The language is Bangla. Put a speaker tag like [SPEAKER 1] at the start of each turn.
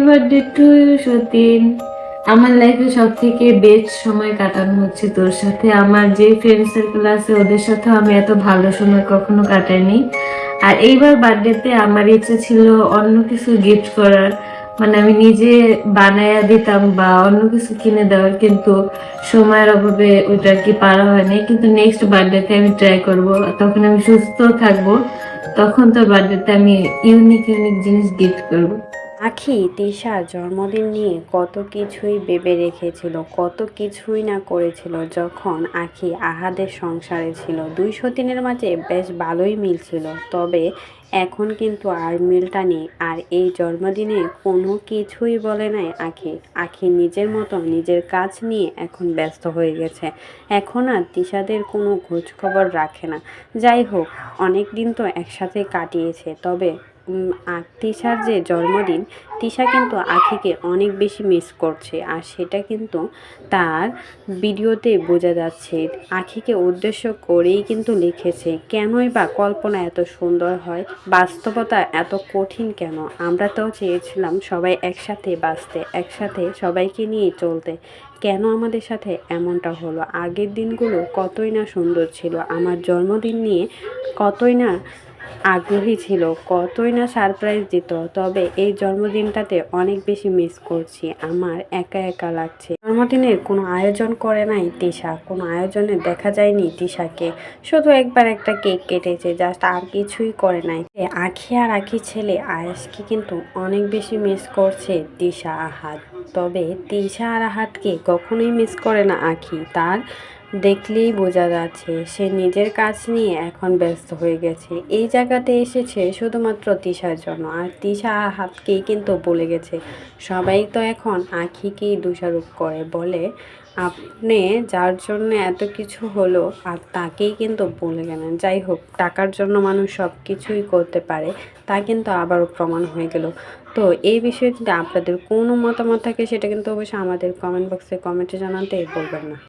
[SPEAKER 1] বার্থডে টু ইউ সতীন। আমার লাইফে সব থেকে বেস্ট সময় কাটানো হচ্ছে তোর সাথে। আমার যে ফ্রেন্ড সার্কেল আছে ওদের সাথে আমি এত ভালো সময় কখনো কাটাইনি। আর এইবার বার্থডেতে আমার ইচ্ছে ছিল অন্য কিছু গিফট করার, মানে আমি নিজে বানায়া দিতাম বা অন্য কিছু কিনে দেওয়ার, কিন্তু সময়ের অভাবে ওইটা আর কি পারা হয়নি। কিন্তু নেক্সট বার্থডেতে আমি ট্রাই করব, তখন আমি সুস্থ থাকবো, তখন তোর বার্থডেতে আমি ইউনিক ইউনিক জিনিস গিফট করবো।
[SPEAKER 2] আখি তিশার জন্মদিন নিয়ে কত কিছুই ভেবে রেখেছিল, কত কিছুই না করেছিল যখন আখি আহাদের সংসারে ছিল। দুই সতীনের মাঝে বেশ ভালোই মিল ছিল, তবে এখন কিন্তু আর মিলটা নেই। আর এই জন্মদিনে কোনো কিছুই বলে নাই আখি। আখি নিজের মতো নিজের কাজ নিয়ে এখন ব্যস্ত হয়ে গেছে। এখন আর তিশাদের কোনো খোঁজ খবর রাখে না। যাই হোক, অনেক দিন তো একসাথে কাটিয়েছে, তবে তিশার যে জন্মদিন, তিশা কিন্তু আখিকে অনেক বেশি মিস করছে। আর সেটা কিন্তু তার ভিডিওতে বোঝা যাচ্ছে। আখিকে উদ্দেশ্য করেই কিন্তু লিখেছে, কেনই বা কল্পনা এত সুন্দর হয়, বাস্তবতা এত কঠিন কেন? আমরা তো চেয়েছিলাম সবাই একসাথে বাঁচতে, একসাথে সবাইকে নিয়ে চলতে, কেন আমাদের সাথে এমনটা হলো? আগের দিনগুলো কতই না সুন্দর ছিল, আমার জন্মদিন নিয়ে কতই না আগ্রহী ছিল, কতই না সারপ্রাইজ দিত। তবে এই জন্মদিনটাতে অনেক বেশি মিস করছি, আমার একা একা লাগছে। জন্মদিনের কোনো আয়োজন করে নাই তিশা, কোনো আয়োজনে দেখা যায়নি তিশাকে। শুধু একবার একটা কেক কেটেছে, জাস্ট, আর কিছুই করে নাই। আখি আর আখি ছেলে আয়েশকে কিন্তু অনেক বেশি মিস করছে তিশা আহাদ। তবে তিশা আর আহাদকে কখনোই মিস করে না আখি। তার দেখলেই বোঝা যাচ্ছে সে নিজের কাজ নিয়ে এখন ব্যস্ত হয়ে গেছে। এই জায়গাতে এসেছে শুধুমাত্র তিশার জন্য, আর তিশা আহাদকেই কিন্তু বলে গেছে। সবাই তো এখন আখিকেই দোষারোপ করে, বলে আপনি যার জন্য এত কিছু হলো আর তাকেই কিন্তু বলে গেলেন। যাই হোক, টাকার জন্য মানুষ সব কিছুই করতে পারে, তা কিন্তু আবারও প্রমাণ হয়ে গেল। তো এই বিষয়ে যদি আপনাদের কোনো মতামত থাকে সেটা কিন্তু অবশ্যই আমাদের কমেন্ট বক্সে কমেন্টে জানাতে বলবেন না।